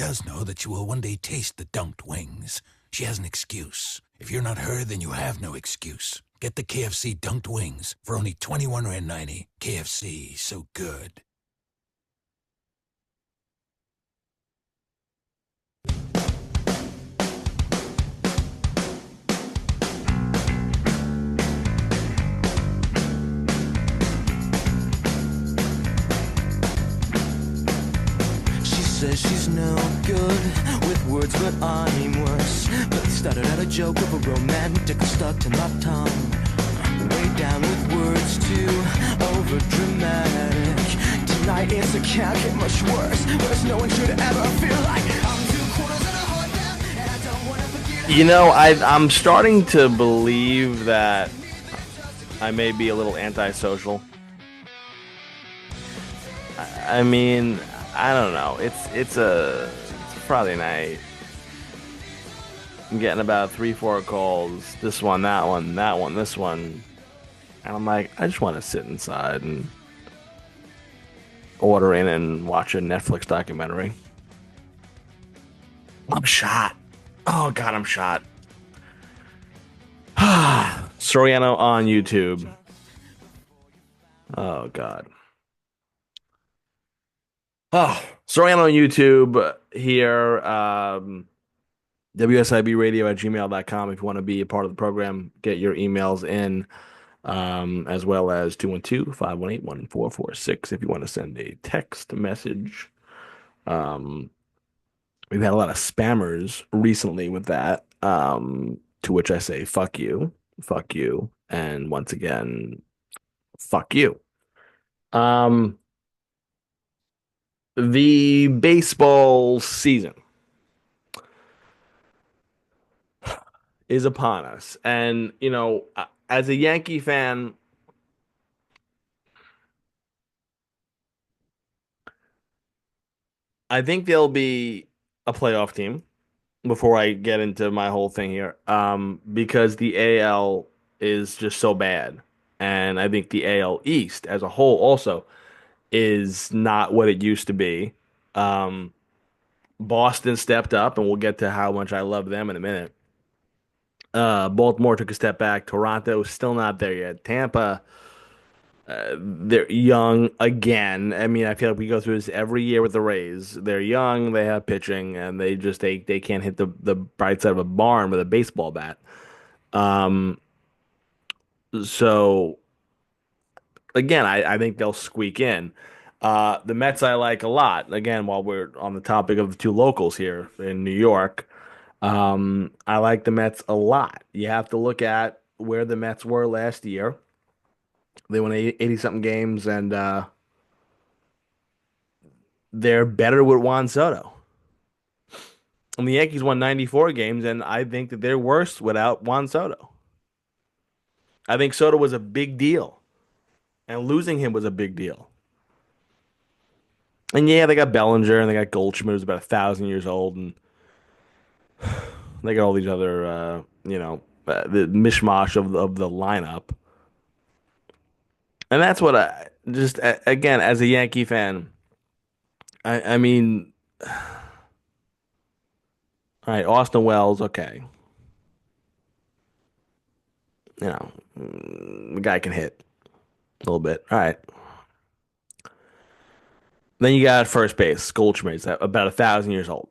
does know that she will one day taste the dunked wings. She has an excuse. If you're not her, then you have no excuse. Get the KFC dunked wings for only $21.90. KFC, so good. Says she's no good with words, but I'm worse. But started out a joke of a romantic stuck to my tongue. Way down with words too over dramatic. Tonight it's a can't get much worse. Worse no one should ever feel like I'm 2/4 of a heart down, and I don't want to forgive. You know, I'm starting to believe that I may be a little antisocial. I mean, I don't know. It's a Friday night. I'm getting about 3-4 calls. This one, that one, that one, this one. And I'm like, I just want to sit inside and order in and watch a Netflix documentary. I'm shot. Oh, God, I'm shot. Soriano on YouTube. Oh, God. Oh, Soriano on YouTube here. WSIBradio@gmail.com if you want to be a part of the program. Get your emails in, as well as 212-518-1446 if you want to send a text message. We've had a lot of spammers recently with that, to which I say, fuck you, and once again, fuck you. The baseball season is upon us. And, you know, as a Yankee fan, I think they'll be a playoff team before I get into my whole thing here, because the AL is just so bad. And I think the AL East as a whole also is not what it used to be. Um, Boston stepped up, and we'll get to how much I love them in a minute. Baltimore took a step back. Toronto still not there yet. Tampa, they're young again. I mean, I feel like we go through this every year with the Rays. They're young, they have pitching, and they can't hit the bright side of a barn with a baseball bat. Um, so again, I think they'll squeak in. The Mets I like a lot. Again, while we're on the topic of the two locals here in New York, I like the Mets a lot. You have to look at where the Mets were last year. They won 80 something games, and they're better with Juan Soto. And the Yankees won 94 games, and I think that they're worse without Juan Soto. I think Soto was a big deal, and losing him was a big deal. And yeah, they got Bellinger and they got Goldschmidt, who's about 1,000 years old, and they got all these other, the mishmash of the lineup. And that's what I just again as a Yankee fan. I mean, all right, Austin Wells, okay, the guy can hit a little bit. All right. Then you got first base, Goldschmidt's about 1,000 years old.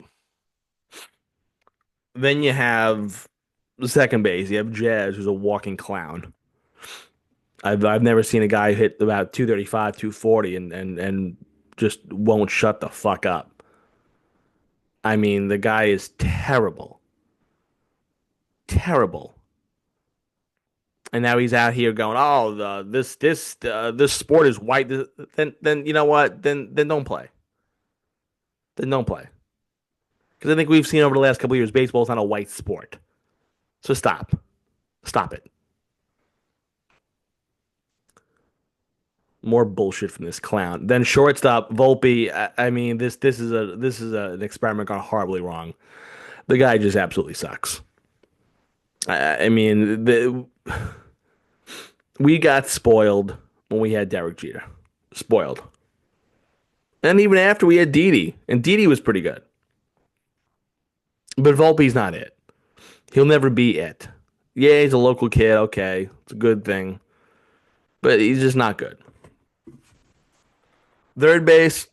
Then you have the second base. You have Jazz, who's a walking clown. I've never seen a guy hit about 235, 240 and just won't shut the fuck up. I mean, the guy is terrible. Terrible. And now he's out here going, "Oh, this sport is white." Then you know what? Then don't play. Then don't play. Because I think we've seen over the last couple of years, baseball is not a white sport. So stop it. More bullshit from this clown. Then shortstop Volpe. I mean, this is an experiment gone horribly wrong. The guy just absolutely sucks. I mean, we got spoiled when we had Derek Jeter. Spoiled. And even after we had Didi, and Didi was pretty good. But Volpe's not it. He'll never be it. Yeah, he's a local kid. Okay, it's a good thing, but he's just not good. Third base.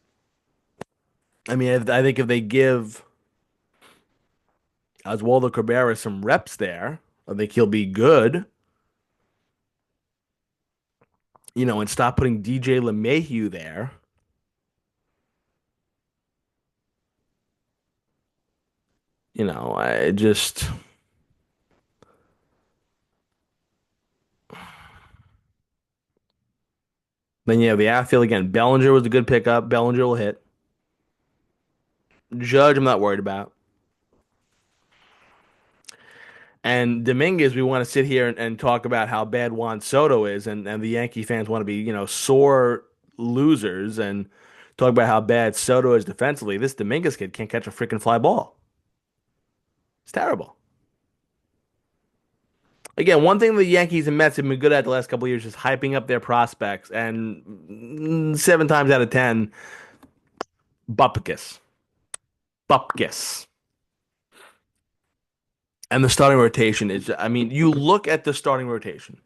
I mean, I think if they give Oswaldo Cabrera some reps there, I think he'll be good. And stop putting DJ LeMahieu there. I just then you have the outfield again. Bellinger was a good pickup. Bellinger will hit. Judge, I'm not worried about. And Dominguez, we want to sit here and talk about how bad Juan Soto is, and the Yankee fans want to be, sore losers and talk about how bad Soto is defensively. This Dominguez kid can't catch a freaking fly ball. It's terrible. Again, one thing the Yankees and Mets have been good at the last couple of years is hyping up their prospects, and 7 times out of 10, bupkis. Bupkis. And the starting rotation is, I mean, you look at the starting rotation,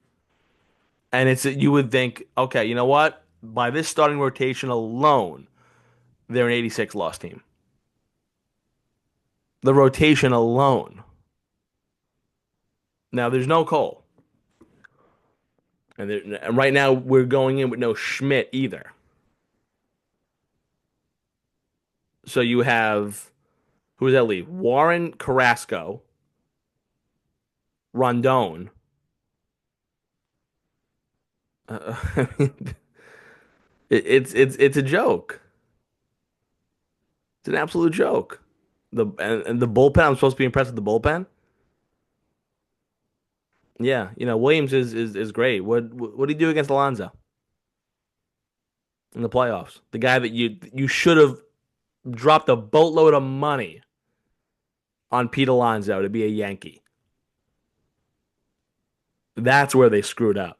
and you would think, okay, you know what? By this starting rotation alone, they're an 86 loss team. The rotation alone. Now, there's no Cole. And right now, we're going in with no Schmidt either. So you have, who does that leave? Warren Carrasco, Rondon. I mean, it's a joke. It's an absolute joke. And the bullpen. I'm supposed to be impressed with the bullpen. Yeah, Williams is great. What did he do against Alonso in the playoffs? The guy that you should have dropped a boatload of money on Pete Alonso to be a Yankee. That's where they screwed up.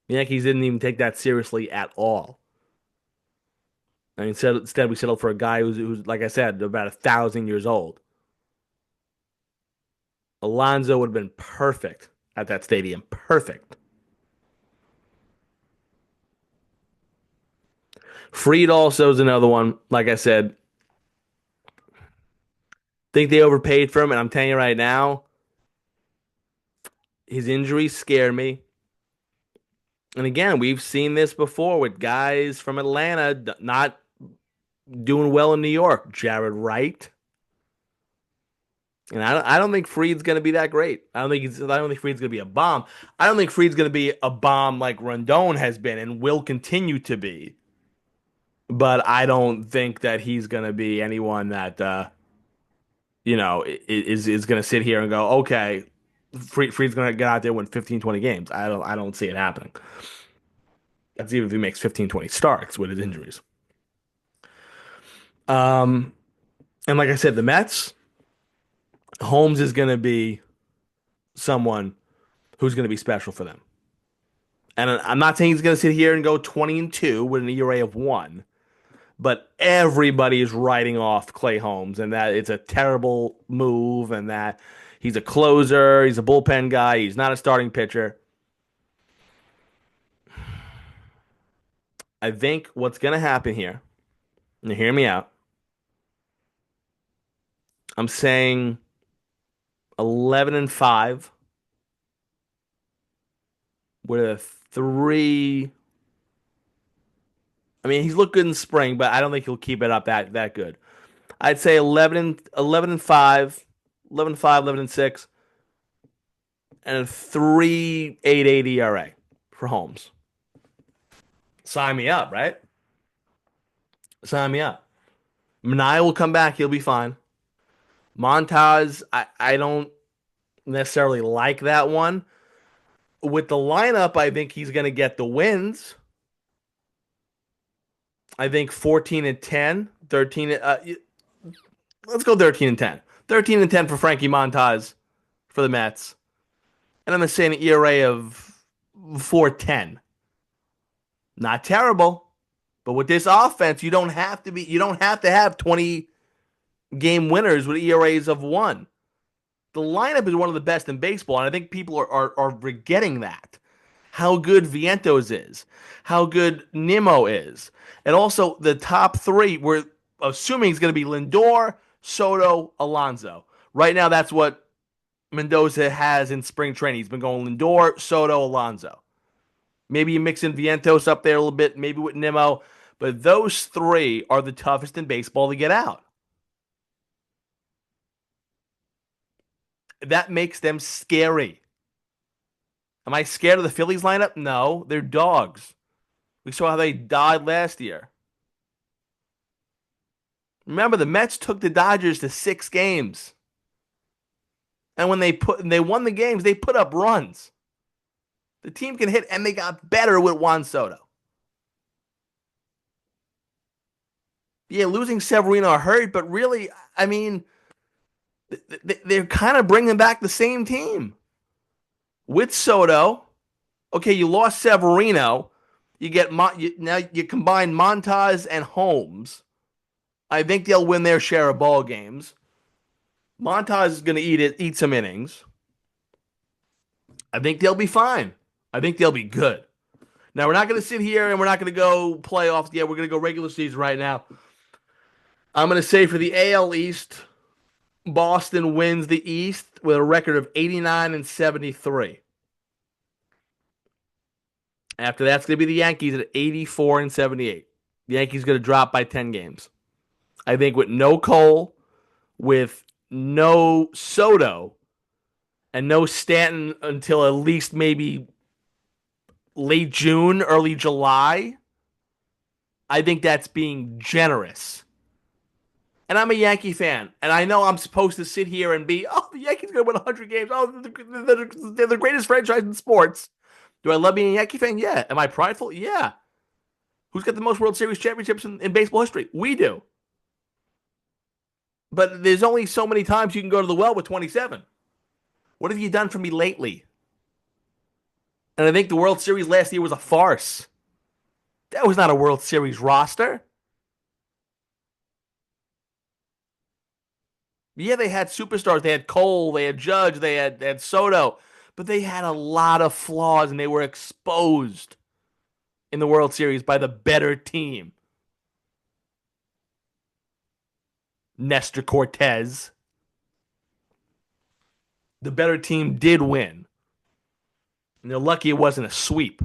The Yankees didn't even take that seriously at all. I mean, instead we settled for a guy who's like I said, about 1,000 years old. Alonso would have been perfect at that stadium. Perfect. Freed also is another one. Like I said, think they overpaid for him, and I'm telling you right now, his injuries scare me. And again, we've seen this before with guys from Atlanta not doing well in New York. Jared Wright. And I don't think Freed's going to be that great. I don't think Freed's going to be a bomb. I don't think Freed's going to be a bomb like Rondon has been and will continue to be. But I don't think that he's going to be anyone that is going to sit here and go, okay, Freed's going to get out there and win 15, 20 games. I don't see it happening. That's even if he makes 15, 20 starts with his injuries. Um, and like I said, the Mets, Holmes is going to be someone who's going to be special for them. And I'm not saying he's going to sit here and go 20-2 with an ERA of 1, but everybody is writing off Clay Holmes and that it's a terrible move and that he's a closer, he's a bullpen guy, he's not a starting pitcher. I think what's going to happen here, and hear me out, I'm saying 11-5 with a 3. I mean, he's looked good in spring, but I don't think he'll keep it up that good. I'd say 11-5, 11-5, 11-6, and a 3.88 ERA for Holmes. Sign me up, right? Sign me up. Manaea will come back. He'll be fine. Montaz, I don't necessarily like that one. With the lineup, I think he's going to get the wins. I think 14-10, 13. Let's go 13-10. 13-10 for Frankie Montaz for the Mets. And I'm going to say an ERA of 4.10. Not terrible, But with this offense, you don't have to have 20 game winners with ERAs of 1. The lineup is one of the best in baseball, and I think people are forgetting that. How good Vientos is, how good Nimmo is. And also the top 3, we're assuming is going to be Lindor, Soto, Alonso. Right now, that's what Mendoza has in spring training. He's been going Lindor, Soto, Alonso. Maybe you mix in Vientos up there a little bit, maybe with Nimmo. But those 3 are the toughest in baseball to get out. That makes them scary. Am I scared of the Phillies lineup? No, they're dogs. We saw how they died last year. Remember, the Mets took the Dodgers to 6 games. And when they won the games, they put up runs. The team can hit, and they got better with Juan Soto. Yeah, losing Severino hurt, but really, I mean, they're kind of bringing back the same team. With Soto, okay, you lost Severino. Now you combine Montas and Holmes. I think they'll win their share of ball games. Montas is going to eat some innings. I think they'll be fine. I think they'll be good. Now we're not going to sit here and we're not going to go playoffs. Yeah, we're going to go regular season right now. I'm going to say for the AL East, Boston wins the East with a record of 89-73. After that's going to be the Yankees at 84-78. The Yankees going to drop by 10 games. I think with no Cole, with no Soto, and no Stanton until at least maybe late June, early July, I think that's being generous. And I'm a Yankee fan, and I know I'm supposed to sit here and be, oh, the Yankees are going to win 100 games. Oh, they're the greatest franchise in sports. Do I love being a Yankee fan? Yeah. Am I prideful? Yeah. Who's got the most World Series championships in baseball history? We do. But there's only so many times you can go to the well with 27. What have you done for me lately? And I think the World Series last year was a farce. That was not a World Series roster. Yeah, they had superstars. They had Cole, they had Judge, they had Soto. But they had a lot of flaws, and they were exposed in the World Series by the better team. Nestor Cortez. The better team did win. And they're lucky it wasn't a sweep.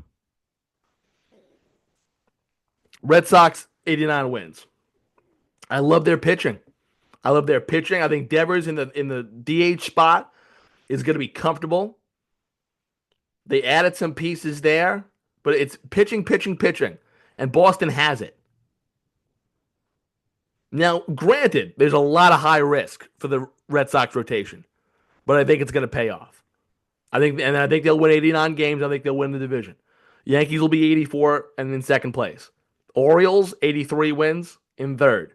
Red Sox, 89 wins. I love their pitching. I think Devers in the DH spot is going to be comfortable. They added some pieces there, but it's pitching. And Boston has it. Now, granted, there's a lot of high risk for the Red Sox rotation, but I think it's going to pay off. I think they'll win 89 games. I think they'll win the division. Yankees will be 84 and in second place. Orioles, 83 wins in third.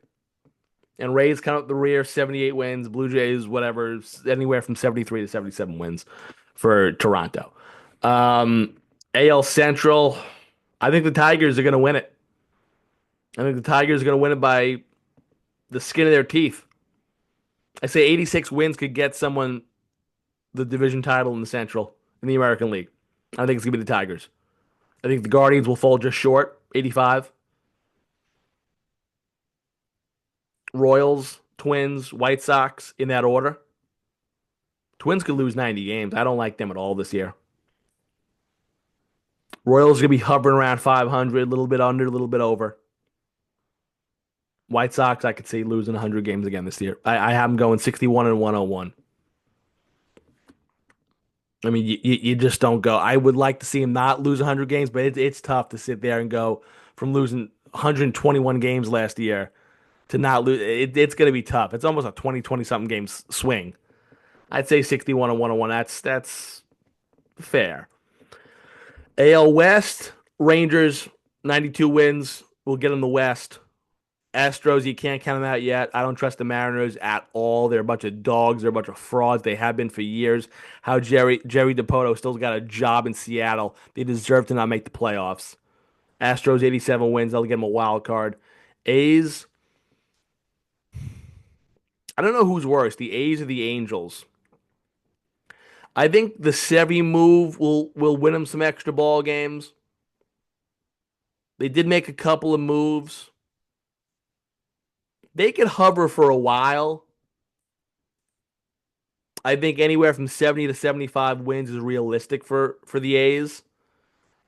And Rays come up the rear, 78 wins. Blue Jays, whatever, anywhere from 73 to 77 wins for Toronto. AL Central, I think the Tigers are going to win it. I think the Tigers are going to win it by the skin of their teeth. I say 86 wins could get someone the division title in the Central, in the American League. I think it's going to be the Tigers. I think the Guardians will fall just short, 85. Royals, Twins, White Sox, in that order. Twins could lose 90 games. I don't like them at all this year. Royals are going to be hovering around 500, a little bit under, a little bit over. White Sox, I could see losing 100 games again this year. I have them going 61 and 101. I mean, you just don't go. I would like to see him not lose 100 games, but it's tough to sit there and go from losing 121 games last year to not lose. It's going to be tough. It's almost a 20-something games swing. I'd say 61 and 101. That's fair. AL West, Rangers, 92 wins. We'll get them the West. Astros, you can't count them out yet. I don't trust the Mariners at all. They're a bunch of dogs. They're a bunch of frauds. They have been for years. How Jerry DiPoto still got a job in Seattle. They deserve to not make the playoffs. Astros 87 wins. They'll get them a wild card. A's, I don't know who's worse, the A's or the Angels. I think the Sevy move will win them some extra ball games. They did make a couple of moves. They could hover for a while. I think anywhere from 70 to 75 wins is realistic for the A's.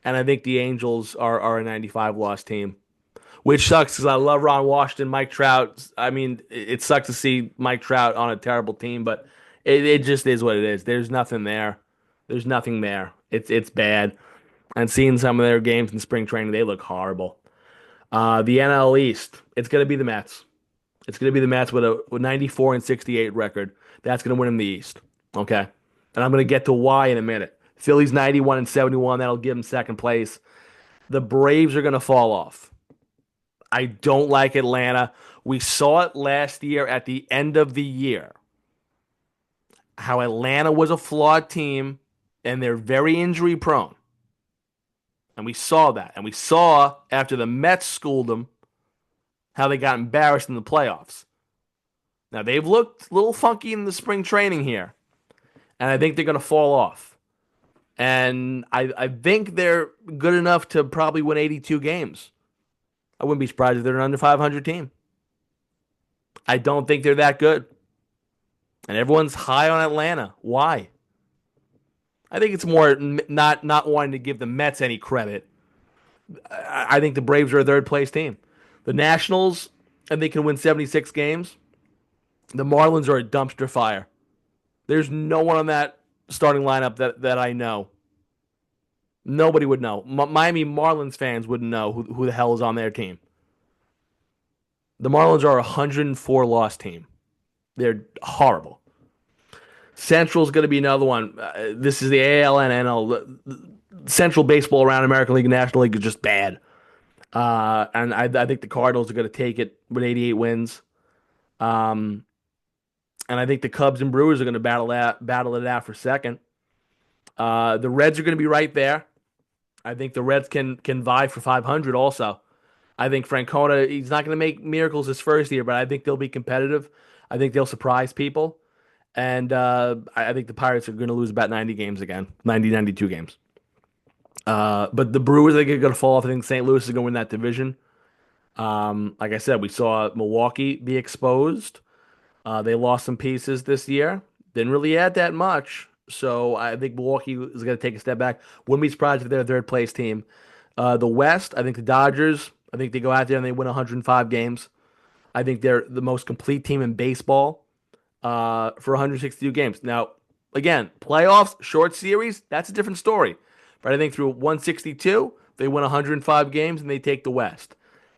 And I think the Angels are a 95 loss team, which sucks because I love Ron Washington, Mike Trout. I mean, it sucks to see Mike Trout on a terrible team, but it just is what it is. There's nothing there. There's nothing there. It's bad. And seeing some of their games in spring training, they look horrible. The NL East, it's going to be the Mets. It's going to be the Mets with a 94 and 68 record. That's going to win them the East. Okay. And I'm going to get to why in a minute. Phillies 91 and 71. That'll give them second place. The Braves are going to fall off. I don't like Atlanta. We saw it last year at the end of the year. How Atlanta was a flawed team and they're very injury prone. And we saw that. And we saw after the Mets schooled them how they got embarrassed in the playoffs. Now, they've looked a little funky in the spring training here, and I think they're going to fall off. And I think they're good enough to probably win 82 games. I wouldn't be surprised if they're an under 500 team. I don't think they're that good. And everyone's high on Atlanta. Why? I think it's more not wanting to give the Mets any credit. I think the Braves are a third place team. The Nationals, and they can win 76 games. The Marlins are a dumpster fire. There's no one on that starting lineup that I know. Nobody would know. Miami Marlins fans wouldn't know who the hell is on their team. The Marlins are a 104 loss team. They're horrible. Central's going to be another one. This is the AL and NL. Central baseball around American League and National League is just bad. And I think the Cardinals are going to take it with 88 wins. And I think the Cubs and Brewers are going to battle it out for second. The Reds are going to be right there. I think the Reds can vie for 500 also. I think Francona, he's not going to make miracles his first year, but I think they'll be competitive. I think they'll surprise people. And I think the Pirates are going to lose about 90 games again, 90, 92 games. But the Brewers, I think, are going to fall off. I think St. Louis is going to win that division. Like I said, we saw Milwaukee be exposed. They lost some pieces this year. Didn't really add that much. So I think Milwaukee is going to take a step back. Wouldn't be surprised if they're a third place team. The West, I think the Dodgers, I think they go out there and they win 105 games. I think they're the most complete team in baseball for 162 games. Now, again, playoffs, short series, that's a different story. But I think through 162, they win 105 games and they take the West.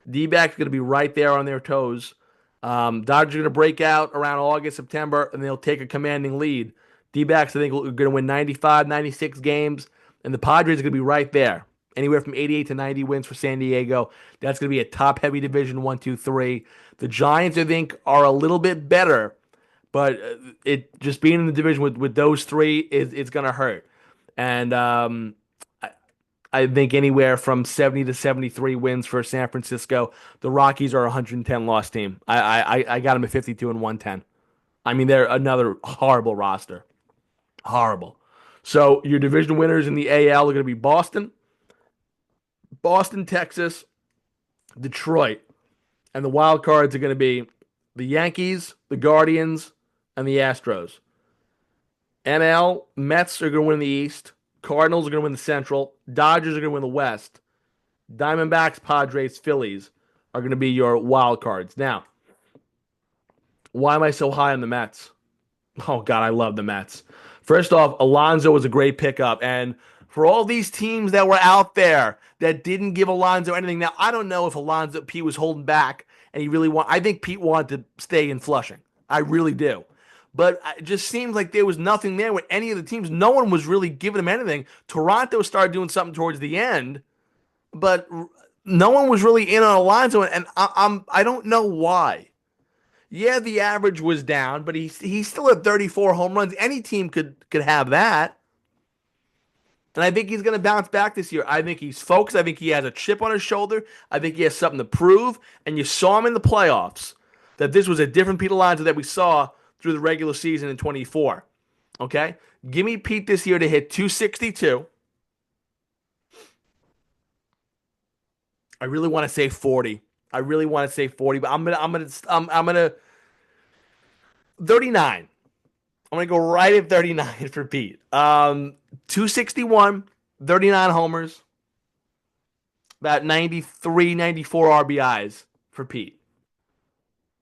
D-backs going to be right there on their toes. Dodgers are going to break out around August, September, and they'll take a commanding lead. D-backs, I think, are going to win 95, 96 games, and the Padres are going to be right there. Anywhere from 88 to 90 wins for San Diego. That's going to be a top-heavy division, 1, 2, 3. The Giants, I think, are a little bit better, but it just being in the division with those three, it's going to hurt. And I think anywhere from 70 to 73 wins for San Francisco. The Rockies are a 110 loss team. I got them at 52 and 110. I mean, they're another horrible roster. Horrible. So your division winners in the AL are going to be Boston, Texas, Detroit. And the wild cards are going to be the Yankees, the Guardians, and the Astros. NL, Mets are going to win the East. Cardinals are going to win the Central. Dodgers are going to win the West. Diamondbacks, Padres, Phillies are going to be your wild cards. Now, why am I so high on the Mets? Oh, God, I love the Mets. First off, Alonso was a great pickup. And for all these teams that were out there that didn't give Alonso anything, now, I don't know if Pete was holding back and he really I think Pete wanted to stay in Flushing. I really do. But it just seemed like there was nothing there with any of the teams. No one was really giving him anything. Toronto started doing something towards the end, but no one was really in on Alonso, and I don't know why. Yeah, the average was down, but he's still at 34 home runs. Any team could have that. And I think he's going to bounce back this year. I think he's focused. I think he has a chip on his shoulder. I think he has something to prove. And you saw him in the playoffs that this was a different Pete Alonso that we saw through the regular season in 24. Okay? Give me Pete this year to hit 262. I really want to say 40. I really want to say 40, but I'm gonna 39. I'm gonna go right at 39 for Pete. 261, 39 homers, about 93, 94 RBIs for Pete.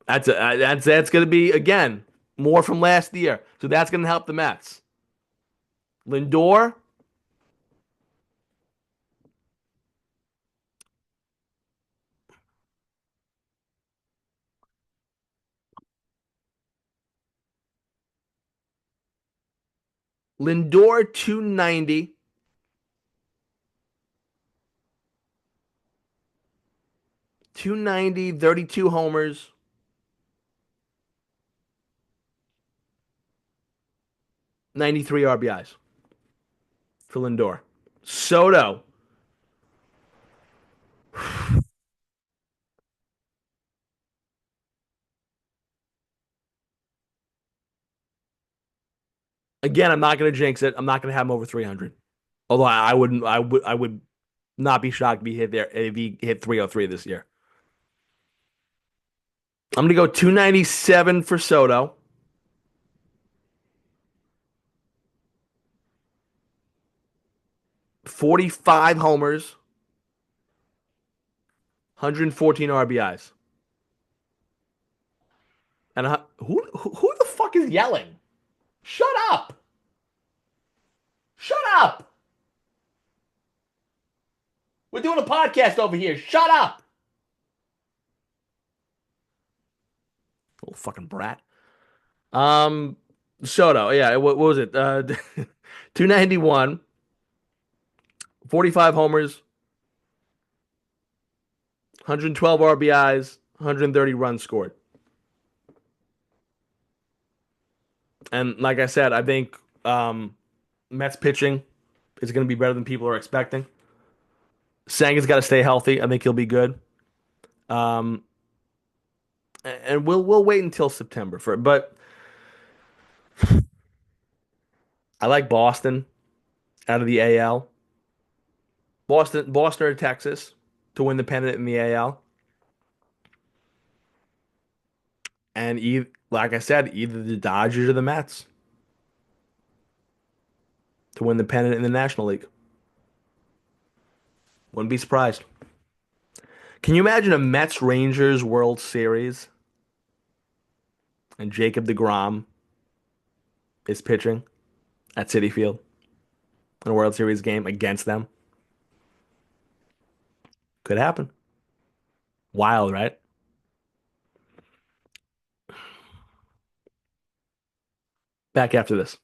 That's gonna be again more from last year, so that's gonna help the Mets. Lindor, Lindor 290, 290, 32 homers, 93 RBIs for Lindor. Soto, again, I'm not gonna jinx it. I'm not gonna have him over 300. Although I would not be shocked if he hit there if he hit 303 this year. I'm gonna go 297 for Soto, 45 homers, 114 RBIs. And who the fuck is yelling? Shut up! Shut up! We're doing a podcast over here. Shut up! Little fucking brat. Um, Soto, yeah, what was it? 291, 45 homers, 112 RBIs, 130 runs scored. And like I said, I think Mets pitching is going to be better than people are expecting. Sanga's got to stay healthy. I think he'll be good. Um, and we'll wait until September for it. But I like Boston out of the AL. Boston or Texas to win the pennant in the AL. And like I said, either the Dodgers or the Mets to win the pennant in the National League. Wouldn't be surprised. Can you imagine a Mets Rangers World Series and Jacob deGrom is pitching at Citi Field in a World Series game against them? Could happen. Wild, right? Back after this.